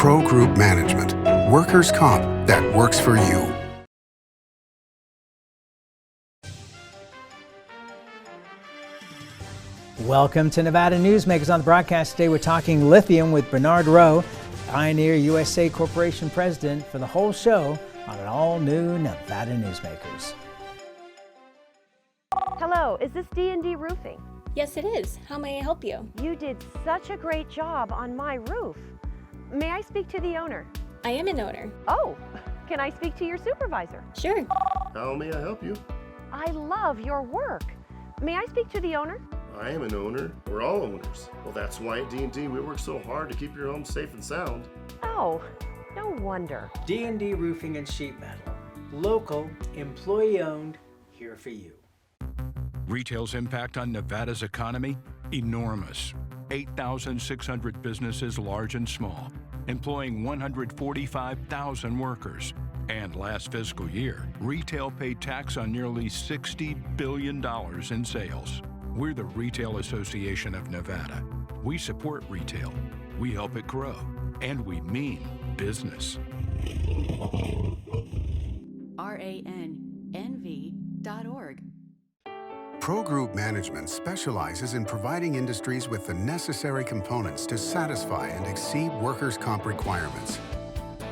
Pro Group Management, workers' comp that works for you. Welcome to Nevada Newsmakers. On the broadcast today, we're talking lithium with Bernard Rowe, Ioneer USA Corporation President, for the whole show on an all-new Nevada Newsmakers. Hello, is this D&D Roofing? Yes, it is. How may I help you? You did such a great job on my roof. May I speak to the owner? I am an owner. Oh, can I speak to your supervisor? Sure. How may I help you? I love your work. May I speak to the owner? I am an owner. We're all owners. Well, that's why at D&D we work so hard to keep your home safe and sound. Oh, no wonder. D&D Roofing and Sheet Metal. Local, employee-owned, here for you. Retail's impact on Nevada's economy? Enormous. 8,600 businesses, large and small, employing 145,000 workers. And last fiscal year, retail paid tax on nearly $60 billion in sales. We're the Retail Association of Nevada. We support retail, we help it grow, and we mean business. RANNV.org. Pro Group Management specializes in providing industries with the necessary components to satisfy and exceed workers' comp requirements.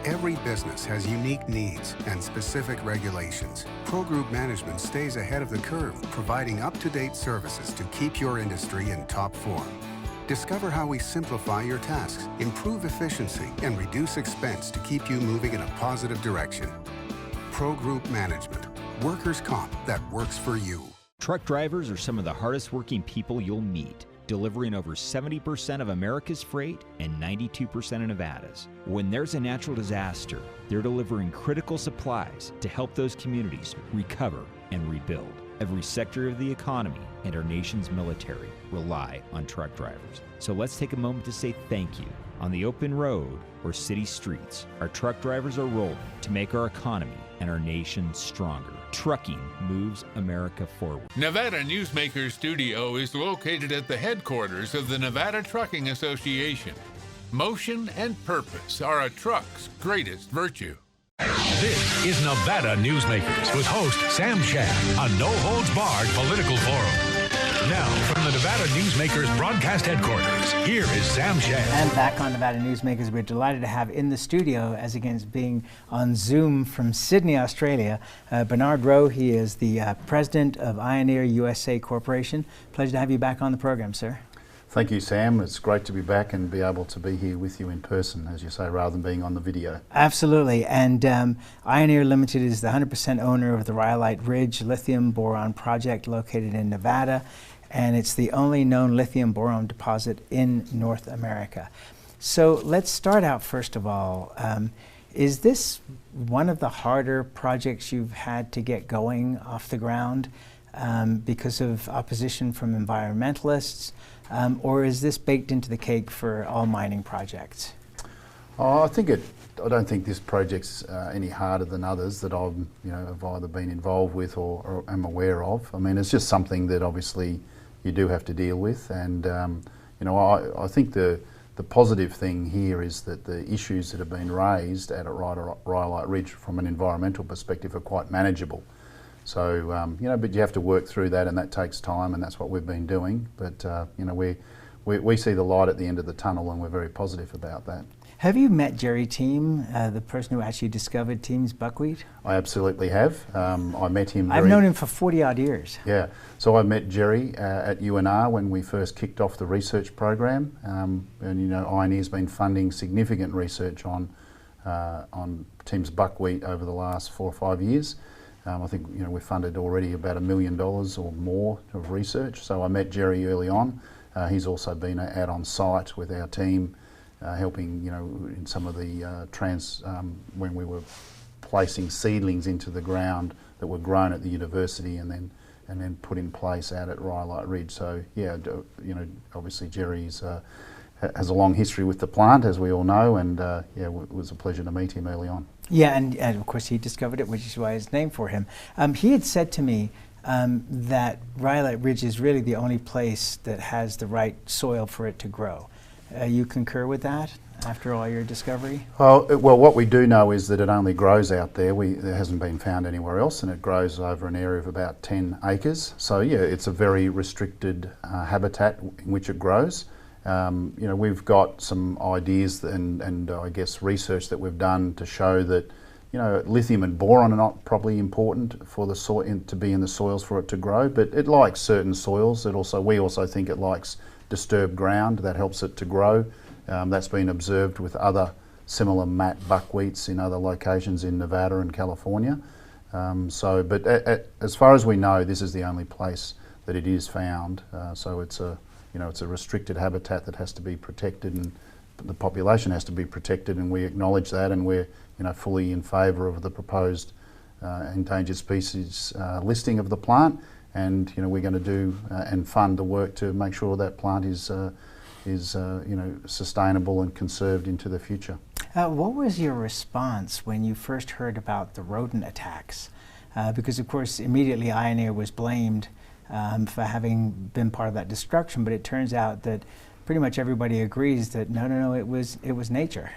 Every business has unique needs and specific regulations. Pro Group Management stays ahead of the curve, providing up-to-date services to keep your industry in top form. Discover how we simplify your tasks, improve efficiency, and reduce expense to keep you moving in a positive direction. Pro Group Management, workers' comp that works for you. Truck drivers are some of the hardest working people you'll meet, delivering over 70% of America's freight and 92% of Nevada's. When there's a natural disaster, they're delivering critical supplies to help those communities recover and rebuild. Every sector of the economy and our nation's military rely on truck drivers. So let's take a moment to say thank you. On the open road or city streets, our truck drivers are rolling to make our economy and our nation stronger. Trucking moves America forward. Nevada Newsmakers Studio is located at the headquarters of the Nevada Trucking Association. Motion and purpose are a truck's greatest virtue. This is Nevada Newsmakers with host Sam Shad, a no-holds-barred political forum. Now, from the Nevada Newsmakers broadcast headquarters, here is Sam Shad. And back on Nevada Newsmakers, we're delighted to have in the studio, as against being on Zoom from Sydney, Australia, Bernard Rowe. He is the president of Ioneer USA Corporation. Pleasure to have you back on the program, sir. Thank you, Sam. It's great to be back and be able to be here with you in person, as you say, rather than being on the video. Absolutely. And Ioneer Limited is the 100% owner of the Rhyolite Ridge Lithium Boron Project located in Nevada, and it's the only known lithium boron deposit in North America. So let's start out, first of all. Is this one of the harder projects you've had to get going off the ground because of opposition from environmentalists? Or is this baked into the cake for all mining projects? I don't think this project's any harder than others that I've have either been involved with or am aware of. I mean, it's just something that obviously you do have to deal with, and I think the positive thing here is that the issues that have been raised at Rhyolite Ridge from an environmental perspective are quite manageable. So, but you have to work through that, and that takes time, and that's what we've been doing. But, we see the light at the end of the tunnel, and we're very positive about that. Have you met Jerry Team, the person who actually discovered Team's buckwheat? I absolutely have. I met him. I've known him for 40-odd years. Yeah. So I met Jerry at Ioneer when we first kicked off the research program. And, Ioneer's been funding significant research on Team's buckwheat over the last 4 or 5 years. I think we've funded already about $1 million or more of research. So I met Jerry early on. He's also been out on site with our team, helping in some of the when we were placing seedlings into the ground that were grown at the university and then put in place out at Rhyolite Ridge. So yeah, obviously Jerry's has a long history with the plant, as we all know, and it was a pleasure to meet him early on. Yeah, and of course he discovered it, which is why it's named for him. He had said to me that Rhyolite Ridge is really the only place that has the right soil for it to grow. You concur with that? after all your discovery? Well, what we do know is that it only grows out there. It hasn't been found anywhere else, and it grows over an area of about 10 acres. So yeah, it's a very restricted habitat in which it grows. We've got some ideas and I guess research that we've done to show that lithium and boron are not probably important for the soil to be in the soils for it to grow, but it likes certain soils. We also think it likes disturbed ground that helps it to grow. That's been observed with other similar mat buckwheats in other locations in Nevada and California. But as far as we know, this is the only place that it is found. So it's a restricted habitat that has to be protected, and the population has to be protected, and we acknowledge that, and we're fully in favour of the proposed endangered species listing of the plant, and we're going to do and fund the work to make sure that plant is sustainable and conserved into the future. What was your response when you first heard about the rodent attacks? Because of course immediately Ioneer was blamed for having been part of that destruction, but it turns out that pretty much everybody agrees that no, it was nature.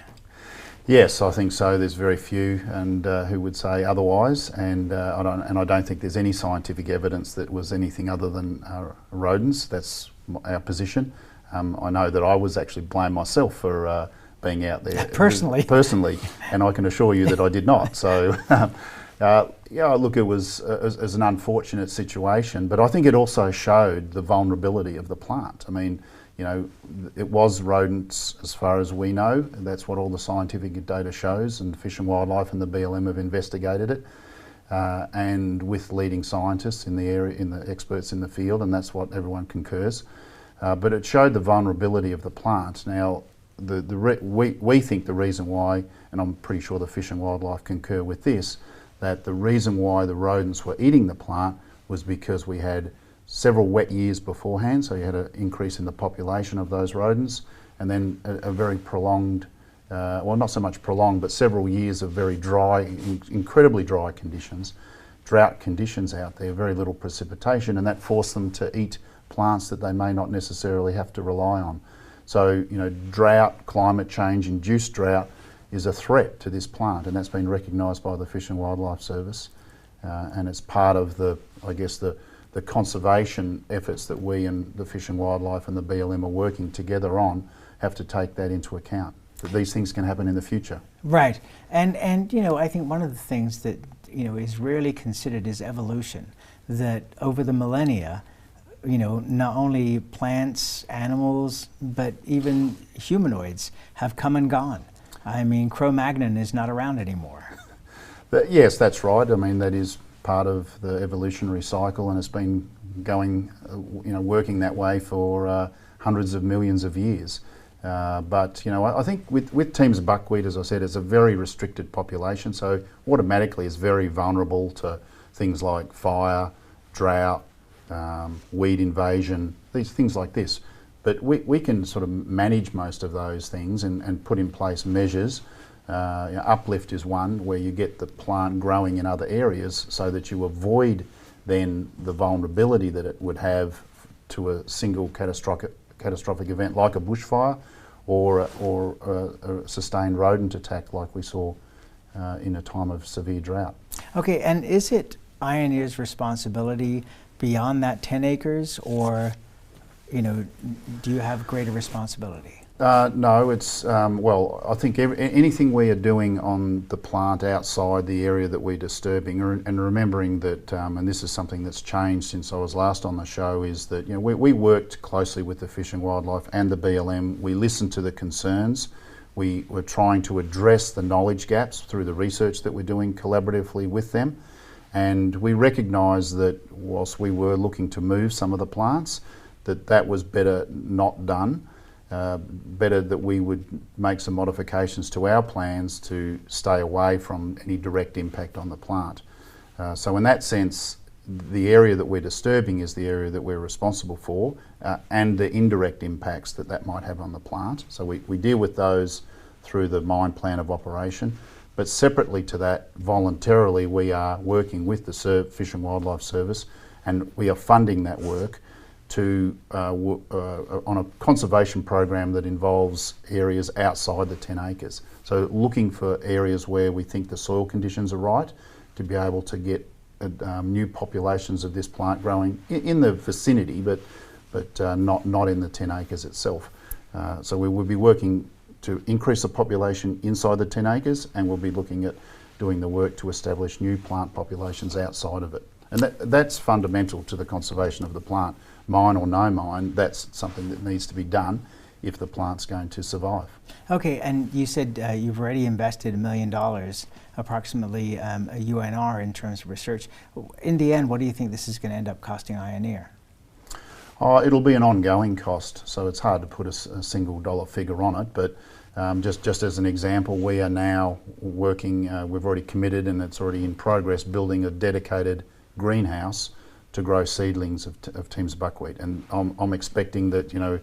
Yes, I think so. There's very few who would say otherwise, and I don't think there's any scientific evidence that it was anything other than rodents. That's our position. I know that I was actually blamed myself for being out there personally, and I can assure you that I did not. So, look, it was an unfortunate situation, but I think it also showed the vulnerability of the plant. I mean, it was rodents as far as we know. That's what all the scientific data shows, and Fish and Wildlife and the BLM have investigated it, and with leading scientists in the area, the experts in the field, and that's what everyone concurs. But it showed the vulnerability of the plant. Now, we think the reason why, and I'm pretty sure the Fish and Wildlife concur with this, that the reason why the rodents were eating the plant was because we had several wet years beforehand, so you had an increase in the population of those rodents, and then a very prolonged, well, not so much prolonged, but several years of very dry, incredibly dry conditions, drought conditions out there, very little precipitation, and that forced them to eat plants that they may not necessarily have to rely on. So, drought, climate change, induced drought is a threat to this plant, and that's been recognised by the Fish and Wildlife Service, and it's part of the conservation efforts that we and the Fish and Wildlife and the BLM are working together on have to take that into account, that these things can happen in the future. Right, and I think one of the things that is rarely considered is evolution, that over the millennia, not only plants, animals, but even humanoids have come and gone. I mean, Cro-Magnon is not around anymore. Yes, that's right. I mean, that is part of the evolutionary cycle, and it's been going, working that way for hundreds of millions of years. But I think with teams of buckwheat, as I said, it's a very restricted population, so automatically it's very vulnerable to things like fire, drought, weed invasion, these things like this. But we can sort of manage most of those things and put in place measures. Uplift is one where you get the plant growing in other areas so that you avoid then the vulnerability that it would have to a single catastrophic event like a bushfire or a sustained rodent attack like we saw in a time of severe drought. Okay, and is it Ioneer's responsibility beyond that 10 acres, or do you have greater responsibility? No, it's, well, I think anything we are doing on the plant outside the area that we're disturbing, and remembering that, and this is something that's changed since I was last on the show, is that we worked closely with the Fish and Wildlife and the BLM. We listened to the concerns. We were trying to address the knowledge gaps through the research that we're doing collaboratively with them. And we recognised that whilst we were looking to move some of the plants, that was better not done. Better that we would make some modifications to our plans to stay away from any direct impact on the plant. So in that sense, the area that we're disturbing is the area that we're responsible for, and the indirect impacts that might have on the plant. So we deal with those through the mine plan of operation. But separately to that, voluntarily, we are working with the Fish and Wildlife Service, and we are funding that work to on a conservation program that involves areas outside the 10 acres. So looking for areas where we think the soil conditions are right to be able to get new populations of this plant growing in the vicinity, but not in the 10 acres itself. So we will be working to increase the population inside the 10 acres, and we'll be looking at doing the work to establish new plant populations outside of it. And that's fundamental to the conservation of the plant. Mine or no mine, that's something that needs to be done if the plant's going to survive. Okay, and you said you've already invested $1 million, approximately a UNR in terms of research. In the end, what do you think this is going to end up costing Ioneer? It'll be an ongoing cost, so it's hard to put a single dollar figure on it, but just as an example, we are now working, we've already committed and it's already in progress, building a dedicated greenhouse to grow seedlings of Tim's buckwheat. And I'm expecting that, you know,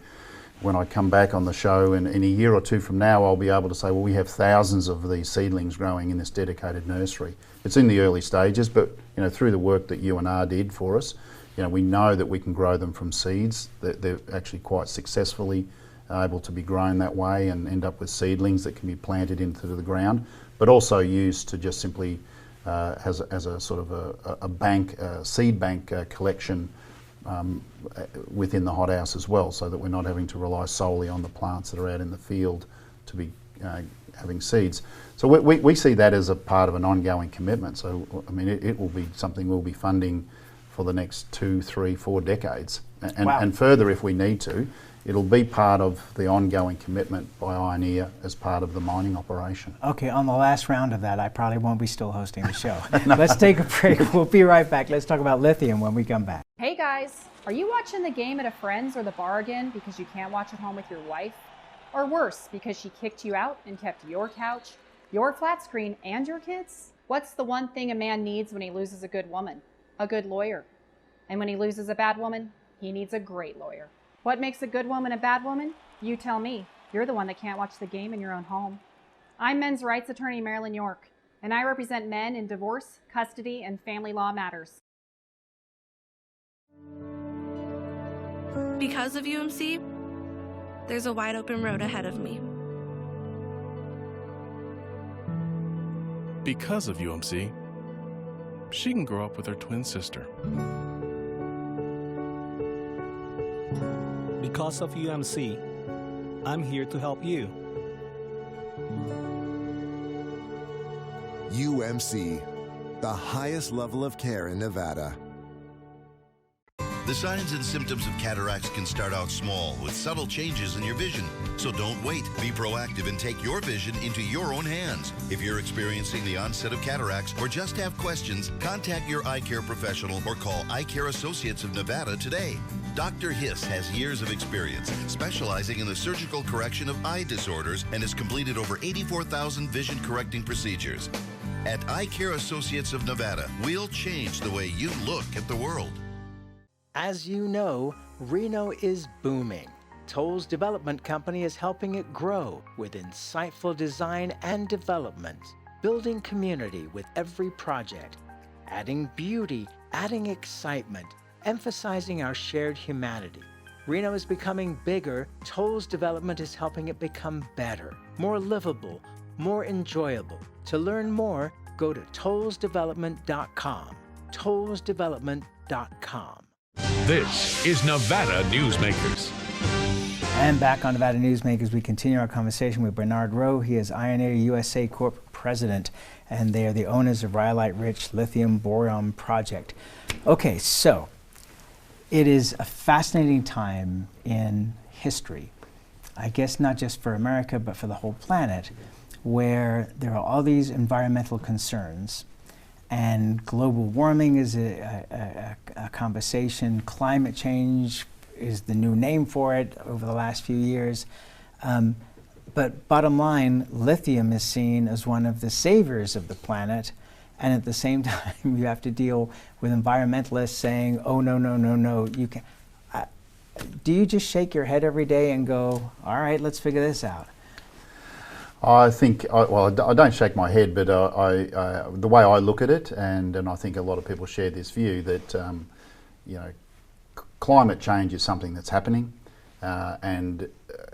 when I come back on the show in a year or two from now, I'll be able to say, well, we have thousands of these seedlings growing in this dedicated nursery. It's in the early stages, but you know, through the work that Ioneer did for us, you know, we know that we can grow them from seeds. They're actually quite successfully able to be grown that way and end up with seedlings that can be planted into the ground, but also used to just simply as a sort of a bank, seed bank collection within the hothouse as well, so that we're not having to rely solely on the plants that are out in the field to be having seeds. So we see that as a part of an ongoing commitment. So I mean, it will be something we'll be funding for the next 2, 3, 4 decades, and further if we need to. It'll be part of the ongoing commitment by Ioneer as part of the mining operation. Okay, on the last round of that, I probably won't be still hosting the show. Let's take a break. We'll be right back. Let's talk about lithium when we come back. Hey guys, are you watching the game at a friend's or the bar again because you can't watch at home with your wife? Or worse, because she kicked you out and kept your couch, your flat screen, and your kids? What's the one thing a man needs when he loses a good woman? A good lawyer. And when he loses a bad woman, he needs a great lawyer. What makes a good woman a bad woman? You tell me. You're the one that can't watch the game in your own home. I'm men's rights attorney Marilyn York, and I represent men in divorce, custody, and family law matters. Because of UMC, there's a wide open road ahead of me. Because of UMC, she can grow up with her twin sister. Because of UMC, I'm here to help you. UMC, the highest level of care in Nevada. The signs and symptoms of cataracts can start out small with subtle changes in your vision. So don't wait. Be proactive and take your vision into your own hands. If you're experiencing the onset of cataracts or just have questions, contact your eye care professional or call Eye Care Associates of Nevada today. Dr. Hiss has years of experience specializing in the surgical correction of eye disorders and has completed over 84,000 vision correcting procedures. At Eye Care Associates of Nevada, we'll change the way you look at the world. As you know, Reno is booming. Toll's development company is helping it grow with insightful design and development, building community with every project, adding beauty, adding excitement, emphasizing our shared humanity. Reno is becoming bigger. Toll's development is helping it become better, more livable, more enjoyable. To learn more, go to tollsdevelopment.com. tollsdevelopment.com. This is Nevada Newsmakers. And back on Nevada Newsmakers, we continue our conversation with Bernard Rowe. He is Ioneer USA Corp president, and they are the owners of rhyolite-rich lithium boron project. Okay, so it is a fascinating time in history, I guess not just for America, but for the whole planet, where there are all these environmental concerns, and global warming is a conversation. Climate change is the new name for it over the last few years. But bottom line, lithium is seen as one of the saviors of the planet. And at the same time, you have to deal with environmentalists saying, oh, no, no, no, no, you can't. Do you just shake your head every day and go, all right, let's figure this out? I think, well, I don't shake my head, but the way I look at it, and I think a lot of people share this view, that you know, climate change is something that's happening, and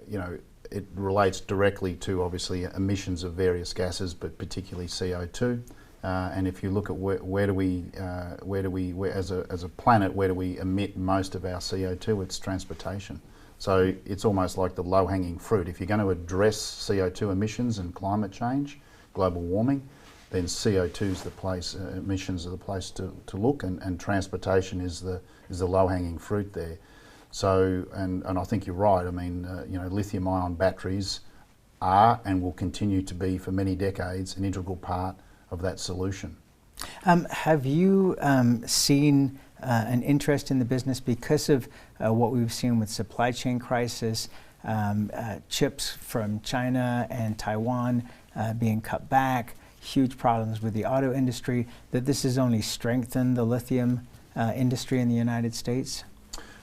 you know, it relates directly to obviously emissions of various gases, but particularly CO2. And if you look at where do we as a planet, where do we emit most of our CO2? It's transportation. So it's almost like the low-hanging fruit. If you're going to address CO2 emissions and climate change, global warming, then CO2 is the place, emissions are the place to look, and transportation is the low-hanging fruit there. So, and I think you're right. I mean, you know, lithium-ion batteries are and will continue to be for many decades an integral part of that solution. Have you seen an interest in the business because of what we've seen with supply chain crisis, chips from China and Taiwan being cut back, huge problems with the auto industry, that this has only strengthened the lithium industry in the United States?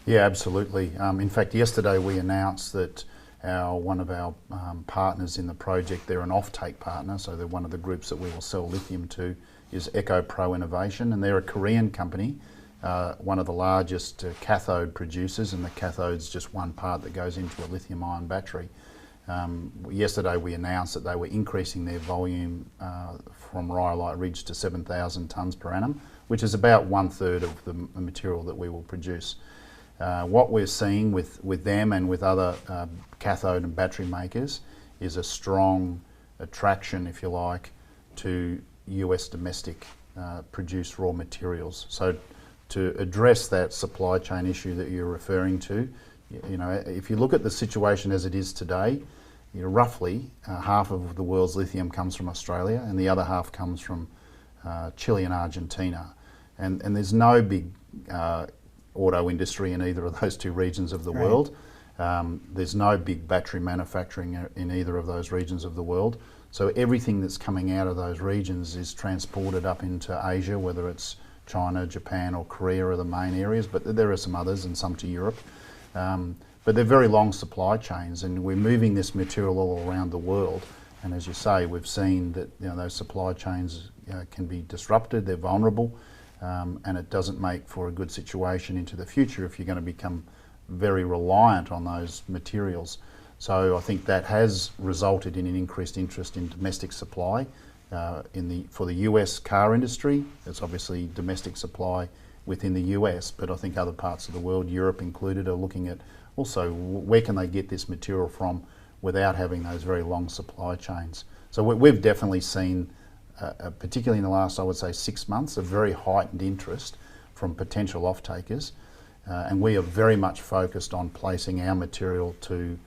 Yeah, absolutely. In fact, yesterday we announced that one of our partners in the project, they're an offtake partner, so they're one of the groups that we will sell lithium to, is EcoPro Innovation, and they're a Korean company, one of the largest cathode producers, and the cathode's just one part that goes into a lithium-ion battery. Yesterday we announced that they were increasing their volume from Rhyolite Ridge to 7,000 tonnes per annum, which is about 1/3 of the material that we will produce. What we're seeing with them and with other cathode and battery makers is a strong attraction, if you like, to US domestic produced raw materials. So to address that supply chain issue that you're referring to, you know, if you look at the situation as it is today, you know, roughly half of the world's lithium comes from Australia and the other half comes from Chile and Argentina. And there's no big auto industry in either of those two regions of the world. There's no big battery manufacturing in either of those regions of the world. So everything that's coming out of those regions is transported up into Asia, whether it's China, Japan or Korea are the main areas, but there are some others and some to Europe. But they're very long supply chains, and we're moving this material all around the world. And as you say, we've seen that, you know, those supply chains can be disrupted, they're vulnerable, and it doesn't make for a good situation into the future if you're going to become very reliant on those materials. So I think that has resulted in an increased interest in domestic supply. For the US car industry, it's obviously domestic supply within the US, but I think other parts of the world, Europe included, are looking at also where can they get this material from without having those very long supply chains. So we've definitely seen, particularly in the last, I would say, 6 months, a very heightened interest from potential off-takers, and we are very much focused on placing our material to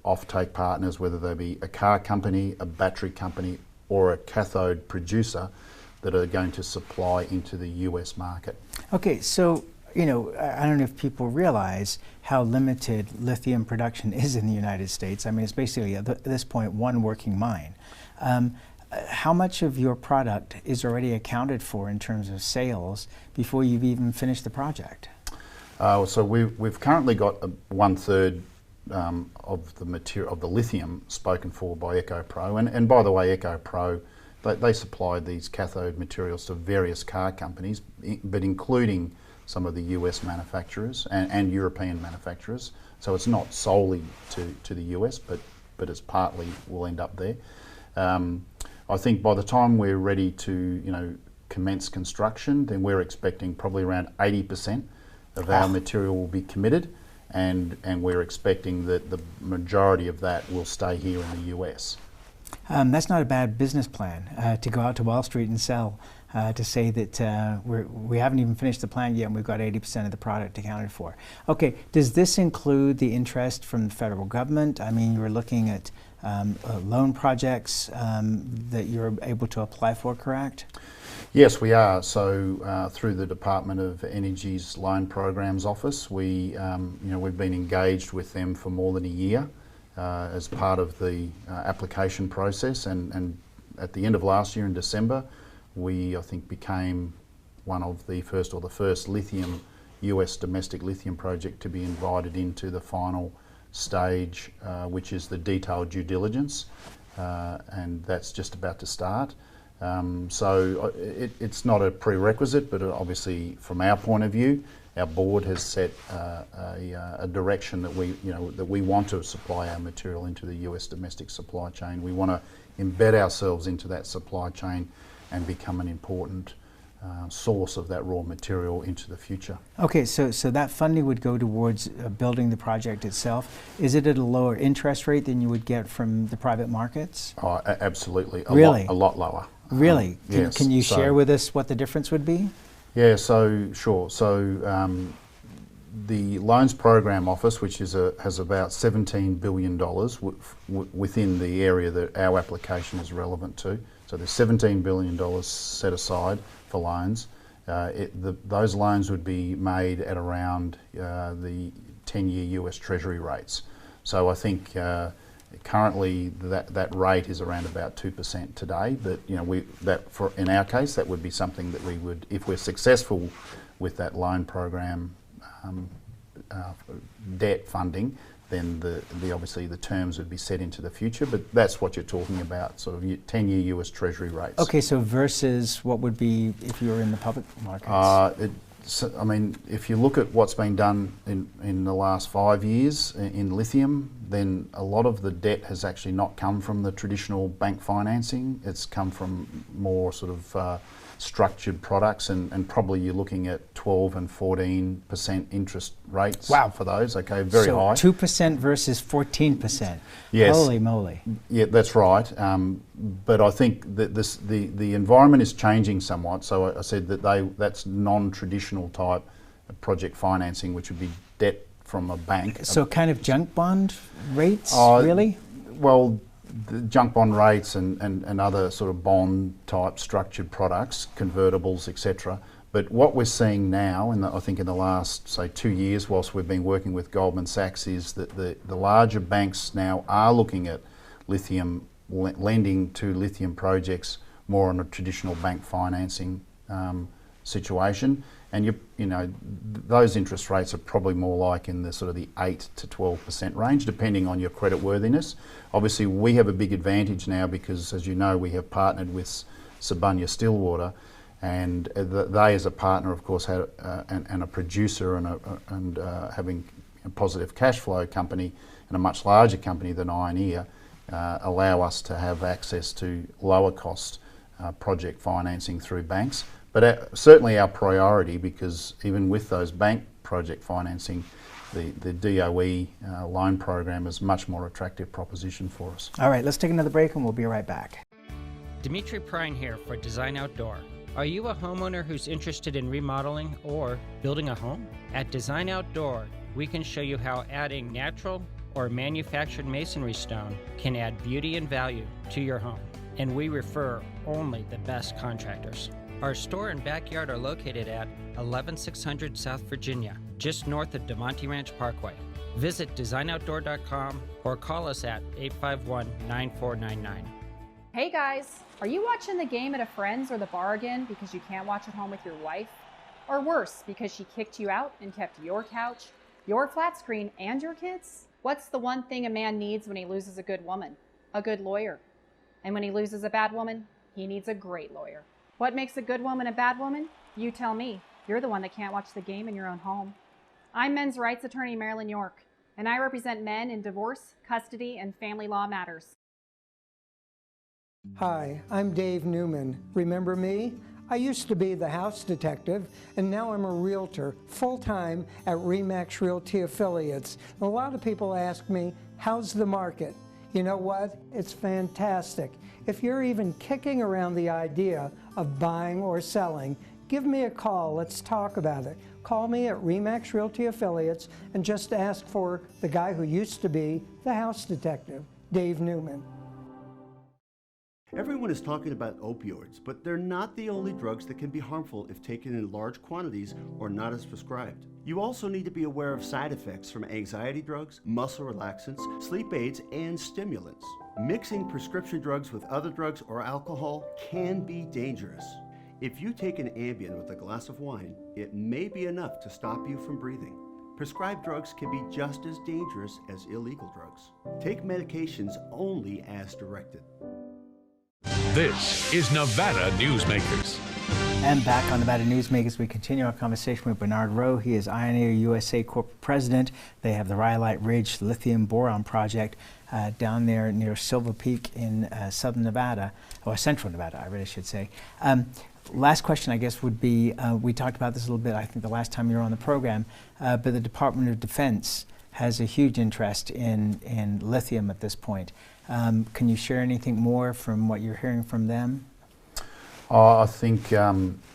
off-take partners, whether they be a car company, a battery company or a cathode producer that are going to supply into the US market. Okay, so, you know, I don't know if people realize how limited lithium production is in the United States. I mean, it's basically at this point one working mine. How much of your product is already accounted for in terms of sales before you've even finished the project? So we've currently got 1/3 of the material of the lithium spoken for by EcoPro, and by the way, EcoPro, they supply these cathode materials to various car companies, but including some of the US manufacturers and European manufacturers. So it's not solely to the US, but it's partly will end up there. I think by the time we're ready to, you know, commence construction, then we're expecting probably around 80% of our material will be committed, and we're expecting that the majority of that will stay here in the US. That's not a bad business plan, to go out to Wall Street and sell, to say that we haven't even finished the plan yet and we've got 80% of the product accounted for. Okay, does this include the interest from the federal government? I mean, you're looking at loan projects that you're able to apply for, correct? Yes, we are. So through the Department of Energy's Loan Programs Office, we've been engaged with them for more than a year as part of the application process, and at the end of last year in December, we, I think, became one of the first lithium, US domestic lithium project to be invited into the final stage, which is the detailed due diligence, and that's just about to start. So it's not a prerequisite, but obviously from our point of view, Our board has set a direction that we want to supply our material into the US domestic supply chain. We want to embed ourselves into that supply chain and become an important source of that raw material into the future. Okay, so that funding would go towards building the project itself. Is it at a lower interest rate than you would get from the private markets? Oh, absolutely. Really? A lot lower. Really? Yes. Can you share with us what the difference would be? Yeah, so sure. So the Loans Program Office, which has about $17 billion within the area that our application is relevant to. So there's $17 billion set aside for loans. Those loans would be made at around the 10-year US Treasury rates. So I think currently that rate is around about 2% today. But in our case, that would be something that we would, if we're successful with that loan program debt funding, then obviously the terms would be set into the future, but that's what you're talking about, sort of 10-year US Treasury rates. Okay, so versus what would be if you were in the public markets? I mean, if you look at what's been done in the last 5 years in lithium, then a lot of the debt has actually not come from the traditional bank financing. It's come from more sort of structured products, and probably you're looking at 12 and 14% interest rates. Wow. For those. Okay, very high. So 2% versus 14%. Yes. Holy moly. Yeah, that's right. But I think that the environment is changing somewhat. So I said that that's non-traditional type project financing, which would be debt from a bank. So kind of junk bond rates, really? Well, the junk bond rates and other sort of bond type structured products, convertibles, etc. But what we're seeing now, I think in the last, say, 2 years, whilst we've been working with Goldman Sachs, is that the larger banks now are looking at lithium, lending to lithium projects more on a traditional bank financing situation. And those interest rates are probably more like in the sort of the 8 to 12% range, depending on your credit worthiness. Obviously, we have a big advantage now because, as you know, we have partnered with Sibanye-Stillwater, and they, as a partner, of course, and a producer and having a positive cash flow company and a much larger company than Ioneer, allow us to have access to lower cost project financing through banks. But certainly our priority, because even with those bank project financing, the DOE loan program is a much more attractive proposition for us. All right, let's take another break and we'll be right back. Dimitri Prine here for Design Outdoor. Are you a homeowner who's interested in remodeling or building a home? At Design Outdoor, we can show you how adding natural or manufactured masonry stone can add beauty and value to your home. And we refer only the best contractors. Our store and backyard are located at 11600 South Virginia, just north of DeMonte Ranch Parkway. Visit designoutdoor.com or call us at 851-9499. Hey guys, are you watching the game at a friend's or the bar again because you can't watch at home with your wife? Or worse, because she kicked you out and kept your couch, your flat screen, and your kids? What's the one thing a man needs when he loses a good woman? A good lawyer. And when he loses a bad woman, he needs a great lawyer. What makes a good woman a bad woman? You tell me. You're the one that can't watch the game in your own home. I'm men's rights attorney Marilyn York, and I represent men in divorce, custody, and family law matters. Hi, I'm Dave Newman. Remember me? I used to be the house detective, and now I'm a realtor, full-time at RE/MAX Realty Affiliates. A lot of people ask me, how's the market? You know what? It's fantastic. If you're even kicking around the idea of buying or selling, give me a call. Let's talk about it. Call me at RE/MAX Realty Affiliates and just ask for the guy who used to be the house detective, Dave Newman. Everyone is talking about opioids, but they're not the only drugs that can be harmful if taken in large quantities or not as prescribed. You also need to be aware of side effects from anxiety drugs, muscle relaxants, sleep aids, and stimulants. Mixing prescription drugs with other drugs or alcohol can be dangerous. If you take an Ambien with a glass of wine, it may be enough to stop you from breathing. Prescribed drugs can be just as dangerous as illegal drugs. Take medications only as directed. This is Nevada Newsmakers. And back on Nevada Newsmakers, we continue our conversation with Bernard Rowe. He is Ioneer USA Corp president. They have the Rhyolite Ridge lithium boron project down there near Silver Peak in southern Nevada, or central Nevada, I really should say. Last question, I guess, would be, we talked about this a little bit, I think, the last time you were on the program, but the Department of Defense has a huge interest in lithium at this point. Can you share anything more from what you're hearing from them? I think I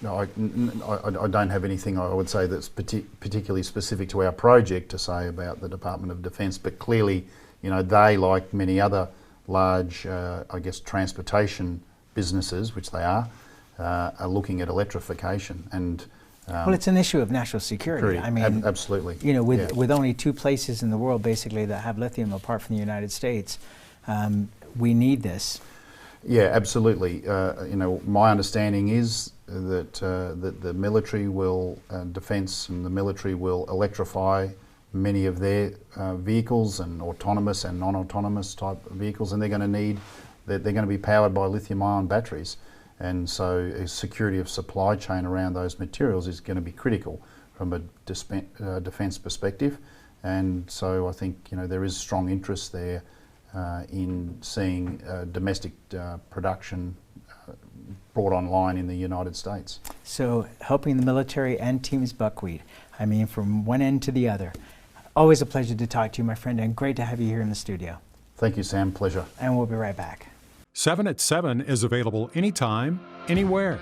don't have anything I would say that's particularly specific to our project to say about the Department of Defence, but clearly, you know, they, like many other large, I guess, transportation businesses, which they are looking at electrification. And well, it's an issue of national security. I mean, absolutely. You know, with only 2 places in the world basically that have lithium apart from the United States, we need this. Yeah, absolutely. You know, my understanding is that that the military will, defence and the military will electrify many of their vehicles, and autonomous and non-autonomous type vehicles, and they're going to be powered by lithium-ion batteries, and so a security of supply chain around those materials is going to be critical from a defence perspective, and so I think, you know, there is strong interest there in seeing domestic production brought online in the United States. So helping the military and Teams Buckwheat, I mean, from one end to the other. Always a pleasure to talk to you, my friend, and great to have you here in the studio. Thank you, Sam. Pleasure. And we'll be right back. 7 at 7 is available anytime, anywhere.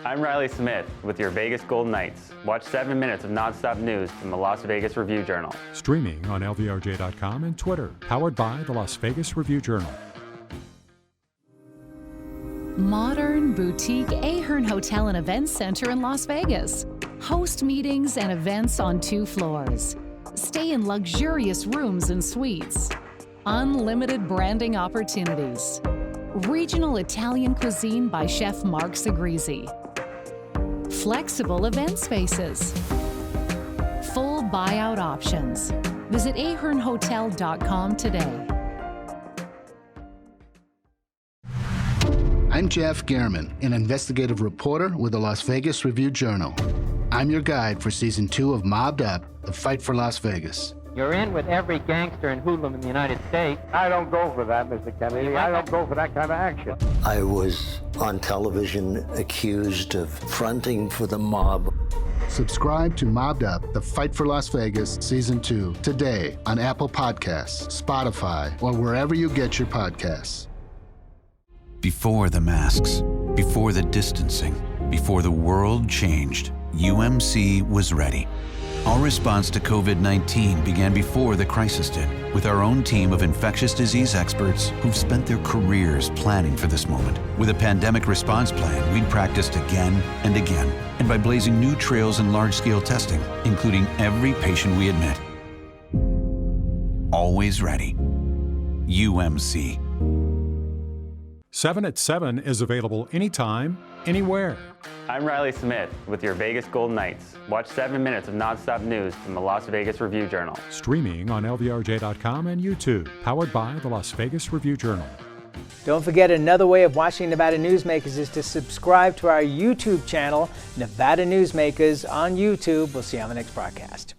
I'm Riley Smith with your Vegas Golden Knights. Watch 7 minutes of nonstop news from the Las Vegas Review-Journal. Streaming on LVRJ.com and Twitter. Powered by the Las Vegas Review-Journal. Modern boutique Ahern Hotel and Events Center in Las Vegas. Host meetings and events on 2 floors. Stay in luxurious rooms and suites. Unlimited branding opportunities. Regional Italian cuisine by Chef Mark Segrisi. Flexible event spaces. Full buyout options. Visit ahernhotel.com today. I'm Jeff Gehrman, an investigative reporter with the Las Vegas Review-Journal. I'm your guide for Season 2 of Mobbed Up, The Fight for Las Vegas. You're in with every gangster and hoodlum in the United States. I don't go for that, Mr. Kennedy. I don't go for that kind of action. I was on television accused of fronting for the mob. Subscribe to Mobbed Up, The Fight for Las Vegas, Season 2, today on Apple Podcasts, Spotify, or wherever you get your podcasts. Before the masks, before the distancing, before the world changed, UMC was ready. Our response to COVID-19 began before the crisis did, with our own team of infectious disease experts who've spent their careers planning for this moment. With a pandemic response plan, we'd practiced again and again, and by blazing new trails in large-scale testing, including every patient we admit. Always ready. UMC. 7 at 7 is available anytime, anywhere. I'm Riley Smith with your Vegas Golden Knights. Watch 7 minutes of nonstop news from the Las Vegas Review-Journal. Streaming on LVRJ.com and YouTube. Powered by the Las Vegas Review-Journal. Don't forget, another way of watching Nevada Newsmakers is to subscribe to our YouTube channel, Nevada Newsmakers on YouTube. We'll see you on the next broadcast.